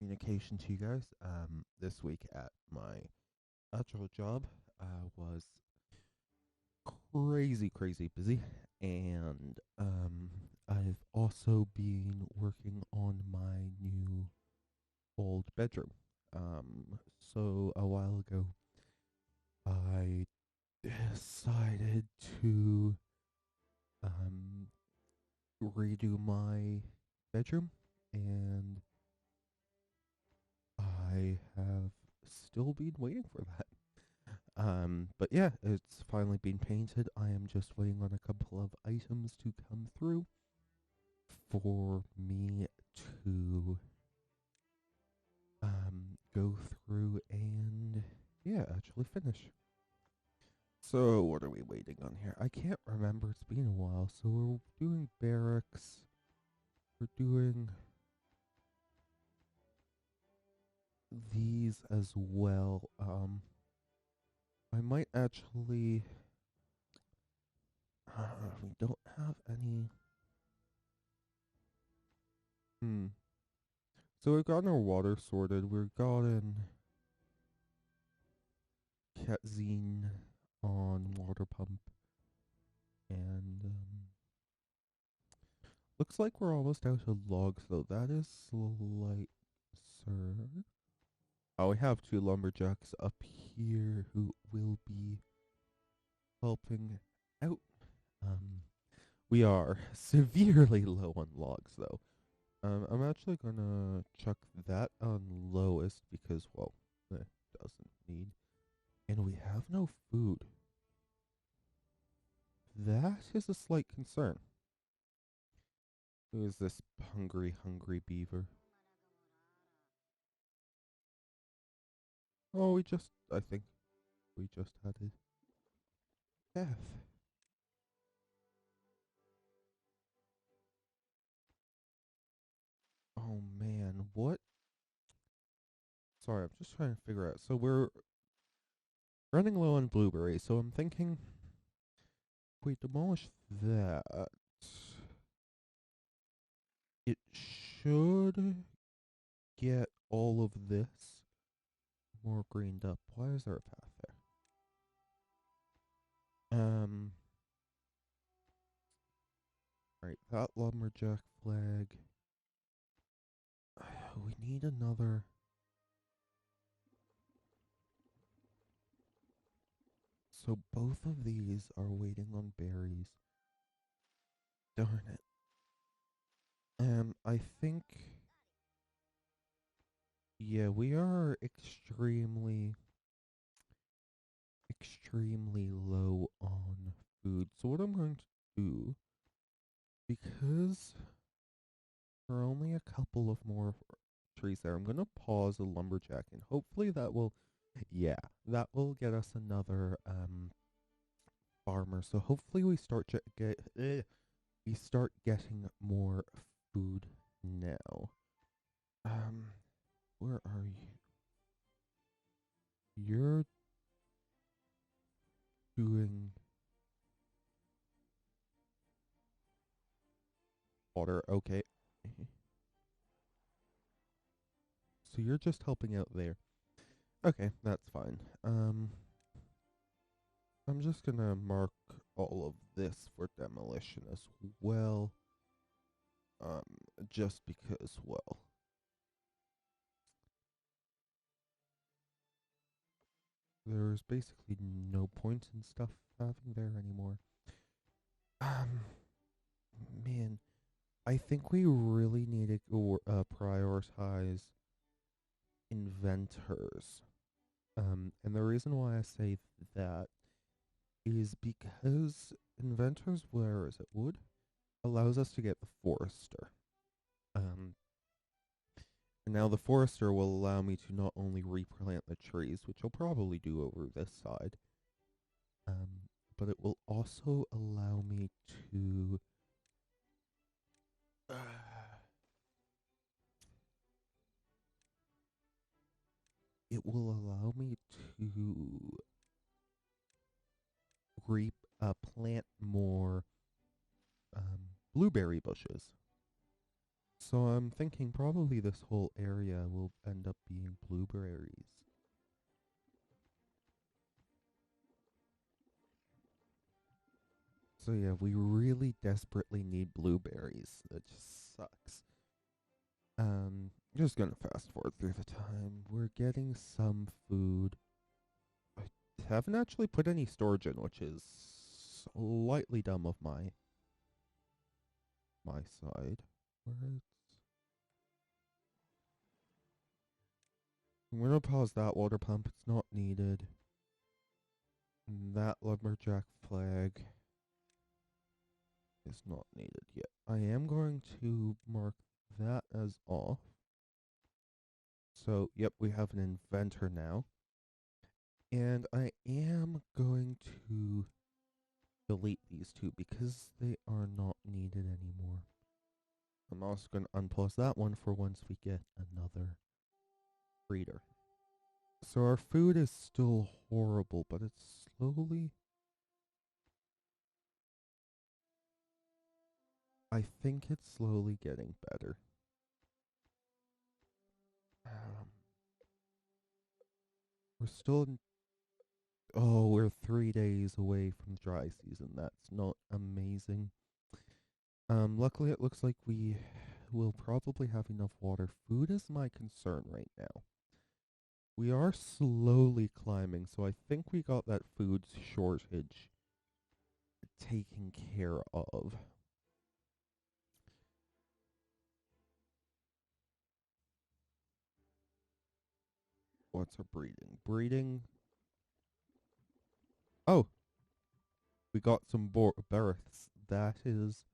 communication to you guys. This week at my actual job was crazy busy, and I've also been working on my new old bedroom. So a while ago, I decided to um redo my bedroom, and I have still been waiting for that. But yeah, it's finally been painted. I am just waiting on a couple of items to come through for me to go through and yeah, actually finish. So what are we waiting on here? I can't remember. It's been a while. So we're doing barracks. We're doing these as well. I might actually. We don't have any. Hmm. So we've gotten our water sorted. We've gotten Ketzine on water pump, and looks like we're almost out of logs though. That is slight, sir. Oh, we have two lumberjacks up here who will be helping out. Um, we are severely low on logs though. I'm actually gonna chuck that on lowest because, well, it doesn't need. And we have no food. That is a slight concern. Who is this hungry beaver? Oh, I think we just had a death. Oh man, what? Sorry, I'm just trying to figure out. So we're running low on blueberries, so I'm thinking if we demolish that, it should get all of this more greened up. Why is there a path there? Right, that lumberjack flag. We need another. So both of these are waiting on berries. Darn it. I think. Yeah, we are extremely low on food. So what I'm going to do, because there are only a couple of more trees there, I'm going to pause the lumberjack, and hopefully that will, yeah, that will get us another farmer. So hopefully we start getting more food now. Um, where are you? You're doing water, okay. So you're just helping out there. Okay, that's fine. I'm just gonna mark all of this for demolition as well. Um, just because, well, there's basically no point in stuff having there anymore. Um, man, I think we really need to prioritize inventors. And the reason why I say that is because inventors, where is it, wood, allows us to get the forester. Um, and now the forester will allow me to not only replant the trees, which I'll probably do over this side, but it will also allow me to uh, it will allow me to plant more blueberry bushes. So I'm thinking probably this whole area will end up being blueberries. So yeah, we really desperately need blueberries. That just sucks. Just gonna fast forward through the time. We're getting some food. I haven't actually put any storage in, which is slightly dumb of my side. Where I'm gonna pause that water pump. It's not needed. And that lumberjack flag is not needed yet. I am going to mark that as off. So, yep, we have an inventor now. And I am going to delete these two because they are not needed anymore. I'm also going to unpause that one for once we get another breeder. So our food is still horrible, but it's slowly... I think it's slowly getting better. We're still in... Oh, we're 3 days away from dry season. That's not amazing. Luckily it looks like we will probably have enough water. Food is my concern right now. We are slowly climbing, so I think we got that food shortage taken care of. What's our breeding? Breeding. Oh, we got some Barracks. That is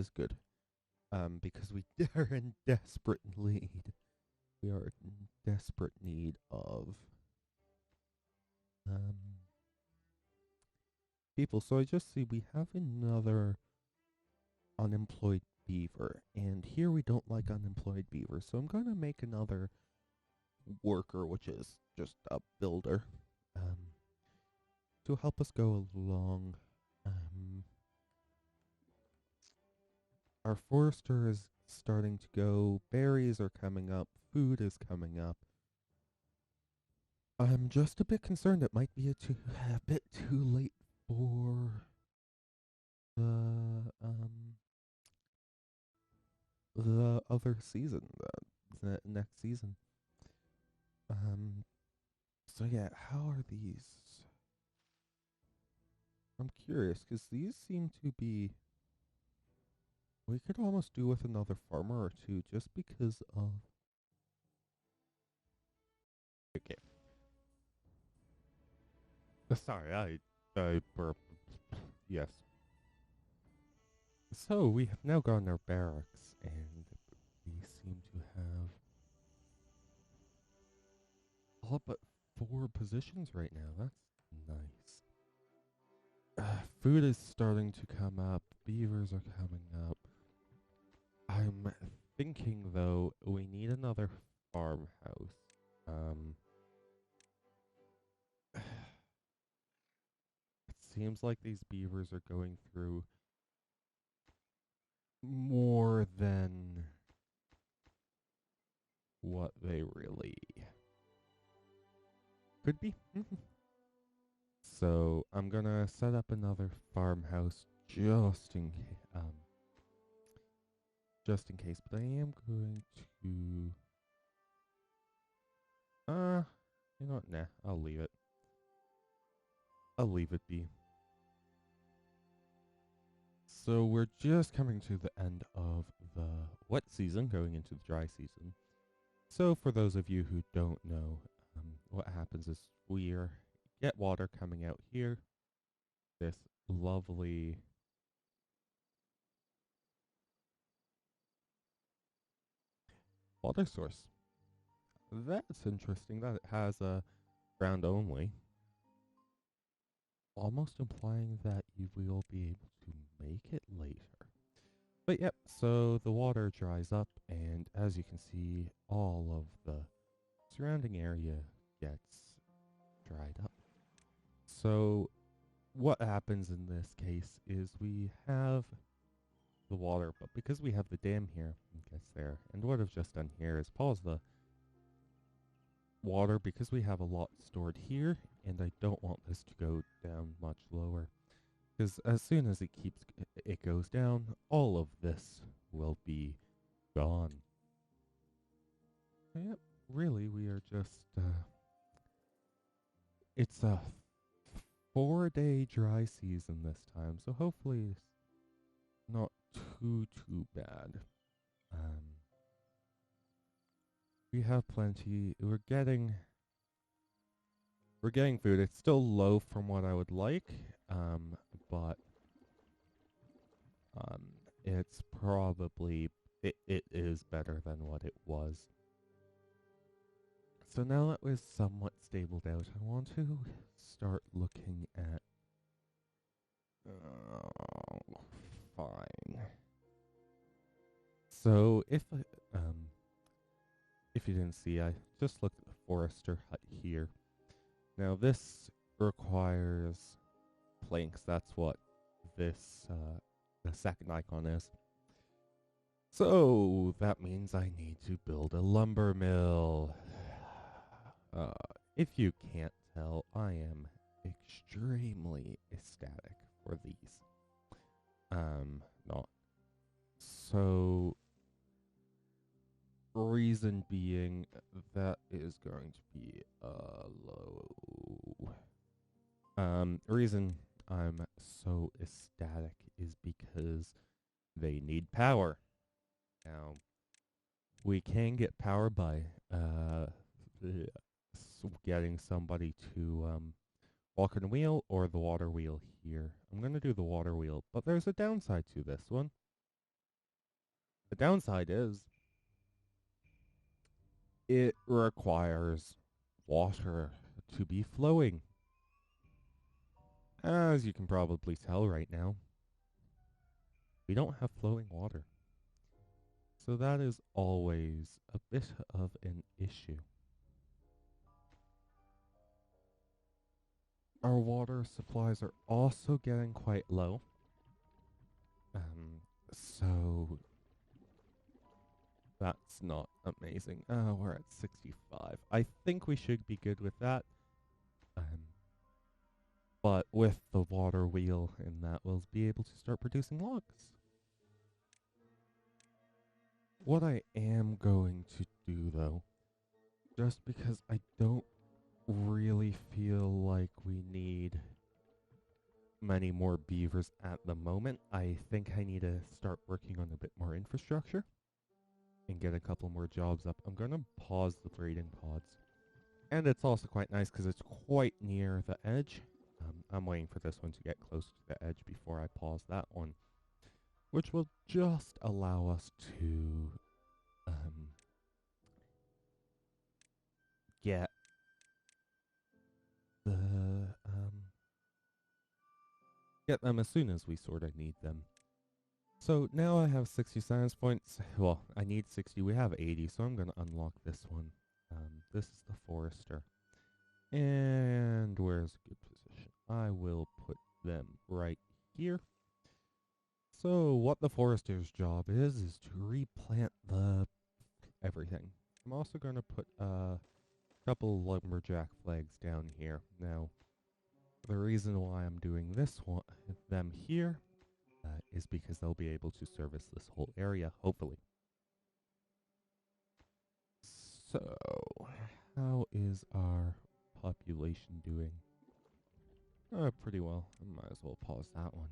good. Because we are in desperate need. We are in desperate need of um people. So I just see we have another unemployed beaver, and here we don't like unemployed beaver, so I'm gonna make another worker, which is just a builder, to help us go along. Um, our forester is starting to go. Berries are coming up. Food is coming up. I'm just a bit concerned it might be a bit too late for the the other season, the next season. Um, so yeah, how are these? I'm curious because these seem to be. We could almost do with another farmer or two, just because of. Okay. Sorry, I burped. Yes. So we have now gotten our barracks, and we seem to have all but 4 positions right now. That's nice. Food is starting to come up. Beavers are coming up. I'm thinking though we need another farmhouse. It seems like these beavers are going through more than what they really could be. So I'm gonna set up another farmhouse just in case. But I am going to you know what? Nah, I'll leave it. I'll leave it be. So we're just coming to the end of the wet season, going into the dry season. So for those of you who don't know, what happens is we get water coming out here. This lovely water source. That's interesting that it has a ground only, almost implying that you will be able to make it later. But yep, so the water dries up, and as you can see, all of the surrounding area gets dried up. So what happens in this case is we have the water, but because we have the dam here, it gets there. And what I've just done here is pause the water because we have a lot stored here, and I don't want this to go down much lower. Because as soon as it goes down, all of this will be gone. Yep, really, we are just it's a 4-day dry season this time, so hopefully it's not too bad. We have plenty. We're getting food. It's still low from what I would like, but it's probably it is better than what it was. So now that we're somewhat stabled out, I want to start looking at. Fine. So if you didn't see, I just looked at the forester hut here. Now this requires planks. That's what this the second icon is. So that means I need to build a lumber mill. If you can't tell, I am extremely ecstatic for these. Not so. Reason being, that is going to be low. Reason I'm so ecstatic is because they need power. Now, we can get power by getting somebody to walk in a wheel or the water wheel here. I'm going to do the water wheel, but there's a downside to this one. The downside is it requires water to be flowing. As you can probably tell right now, we don't have flowing water. So that is always a bit of an issue. Our water supplies are also getting quite low. So that's not amazing. We're at 65. I think we should be good with that. But with the water wheel and that, we'll be able to start producing logs. What I am going to do, though, just because I don't really feel like we need many more beavers at the moment, I think I need to start working on a bit more infrastructure and get a couple more jobs up. I'm going to pause the breeding pods. And it's also quite nice because it's quite near the edge. I'm waiting for this one to get close to the edge before I pause that one, which will just allow us to get them as soon as we sort of need them. So now I have 60 science points. Well, I need 60. We have 80, so I'm going to unlock this one. This is the forester. And where's a good position? I will put them right here. So what the forester's job is to replant the everything. I'm also going to put a couple lumberjack flags down here. Now, the reason why I'm doing them here, is because they'll be able to service this whole area, hopefully. So, how is our population doing? Pretty well. I might as well pause that one.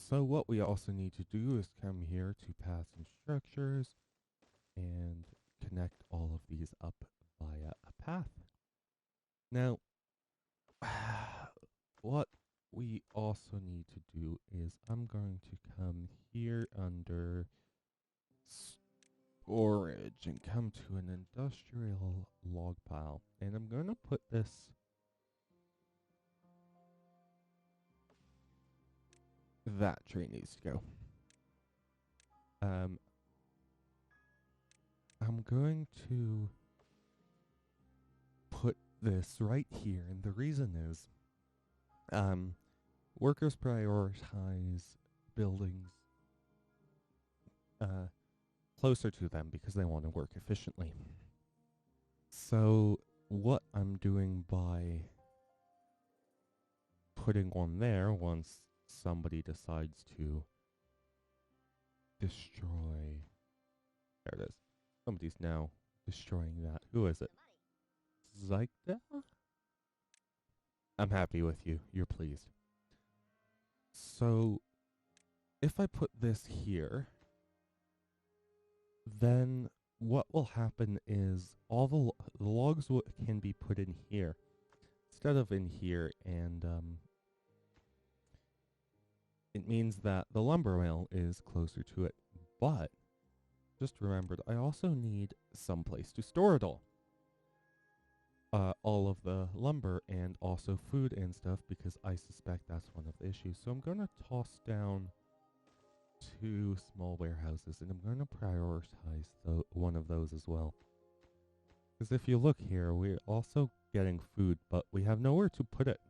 So what we also need to do is come here to paths and structures and connect all of these up via a path. Now, what we also need to do is I'm going to come here under storage and come to an industrial log pile. And I'm going to put this that tree needs to go. I'm going to put this right here, and the reason is, um, workers prioritize buildings uh, closer to them because they want to work efficiently. So what I'm doing by putting one there once somebody decides to destroy. There it is. Somebody's now destroying that. Who is it? Zykda? I'm happy with you. You're pleased. So if I put this here, then what will happen is all the logs can be put in here instead of in here, and it means that the lumber mill is closer to it. But just remembered, I also need some place to store it all of the lumber and also food and stuff, because I suspect that's one of the issues. So I'm going to toss down 2 small warehouses, and I'm going to prioritize one of those as well. Because if you look here, we're also getting food, but we have nowhere to put it,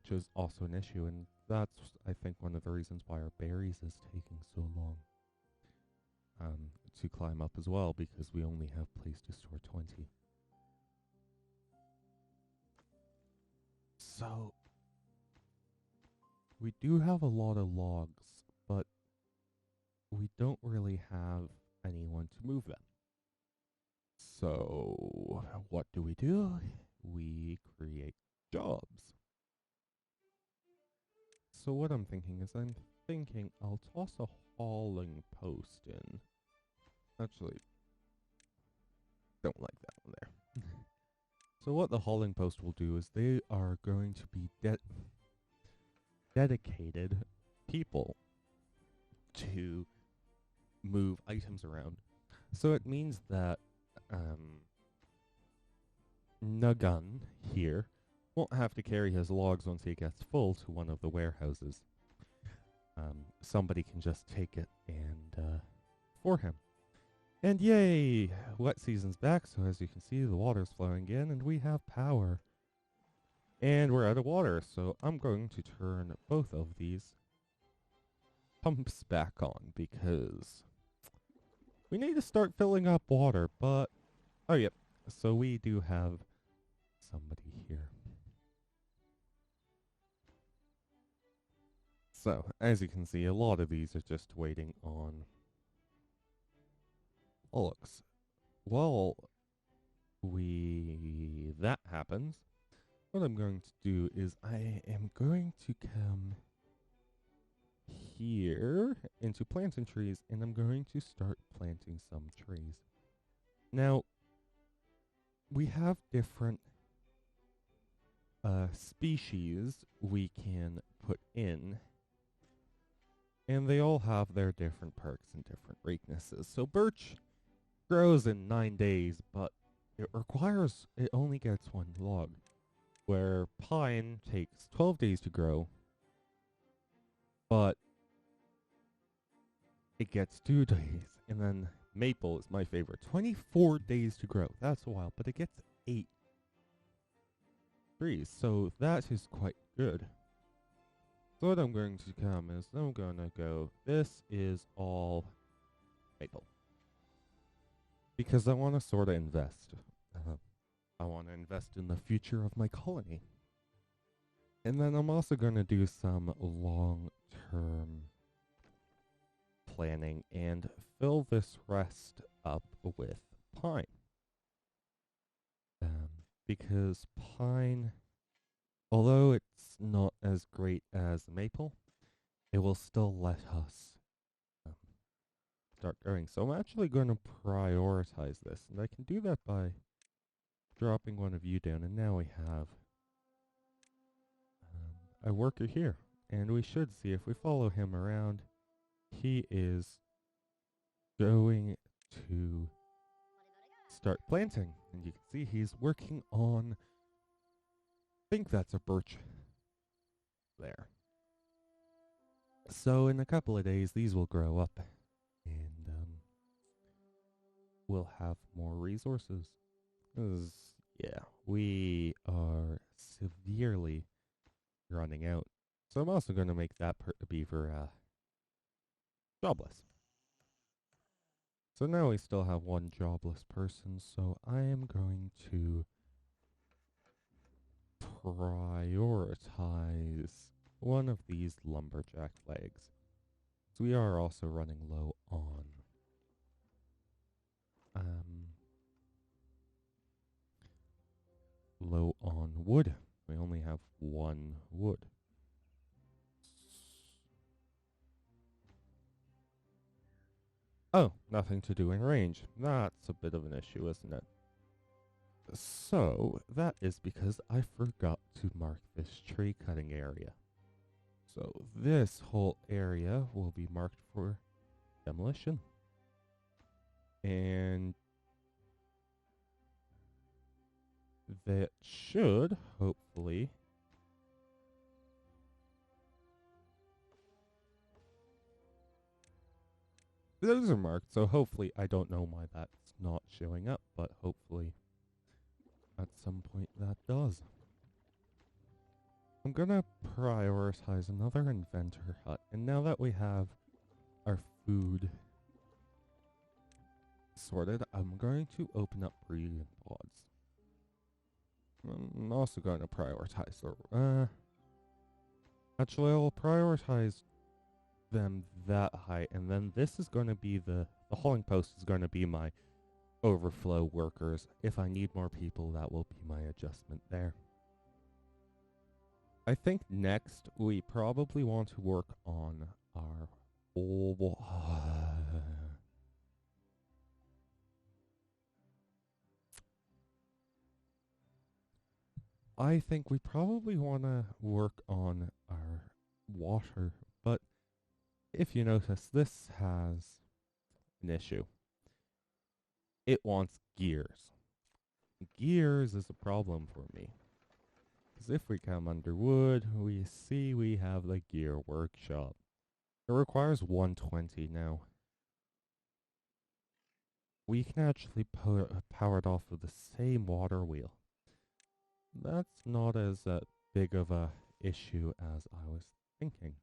which is also an issue, and that's, I think, one of the reasons why our berries is taking so long to climb up as well, because we only have place to store 20. So we do have a lot of logs, but we don't really have anyone to move them. So what do? We create jobs. So what I'm thinking is I'll toss a hauling post in. Actually, don't like that one there. So what the hauling post will do is they are going to be dedicated people to move items around. So it means that Nagun here won't have to carry his logs once he gets full to one of the warehouses. Somebody can just take it and for him. And yay! Wet season's back, so as you can see, the water's flowing in, and we have power. And we're out of water, so I'm going to turn both of these pumps back on, because we need to start filling up water, but... Oh, yep. So we do have somebody here. So, as you can see, a lot of these are just waiting on Olux. While that happens, what I'm going to do is I am going to come here into planting trees, and I'm going to start planting some trees. Now, we have different species we can put in, and they all have their different perks and different weaknesses. So birch grows in 9 days, but it only gets 1 log, where pine takes 12 days to grow, but it gets 2 days. And then maple is my favorite, 24 days to grow. That's a while, but it gets 8 trees, so that is quite good. So what I'm going to come is I'm going to go, this is all maple, because I want to sort of invest. I want to invest in the future of my colony. And then I'm also going to do some long-term planning and fill this rest up with pine. Because pine, although it's not as great as maple, it will still let us start growing. So I'm actually going to prioritize this, and I can do that by dropping one of you down, and now we have a worker here. And we should see, if we follow him around, he is going to start planting. And you can see he's working on, I think that's a birch there. So in a couple of days, these will grow up, and we'll have more resources. Yeah, we are severely running out. So I'm also going to make that beaver jobless. So now we still have one jobless person, so I am going to prioritize one of these lumberjack legs. So we are also running um low on wood. We only have one wood. Oh, nothing to do in range. That's a bit of an issue, isn't it? So, that is because I forgot to mark this tree cutting area. So, this whole area will be marked for demolition. And that should, hopefully, those are marked, so hopefully, I don't know why that's not showing up, but hopefully at some point that does. I'm gonna prioritize another inventor hut, and now that we have our food sorted, I'm going to open up breeding pods. I'm also going to prioritize the, actually I'll prioritize them that high, and then this is going to be the hauling post is going to be my overflow workers. If I need more people, that will be my adjustment there. I think next we probably want to work on our I think we probably want to work on our water, but if you notice, this has an issue. It wants gears. Gears is a problem for me. Because if we come under wood, we see we have the gear workshop. It requires 120 now. We can actually power it off of the same water wheel. That's not as big of a issue as I was thinking.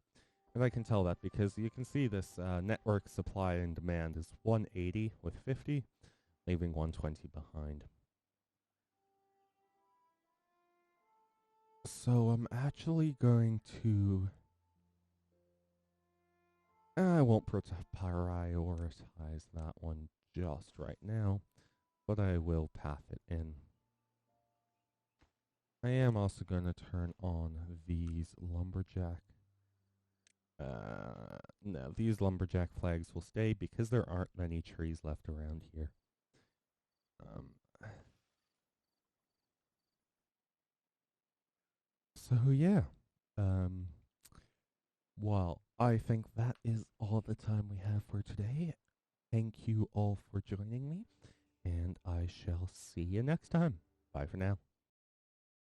And I can tell that because you can see this network supply and demand is 180 with 50, leaving 120 behind. So I'm actually going to... I won't prioritize that one just right now, but I will path it in. I am also going to turn on these lumberjack. No, these lumberjack flags will stay because there aren't many trees left around here. So yeah, well, I think that is all the time we have for today. Thank you all for joining me, and I shall see you next time. Bye for now.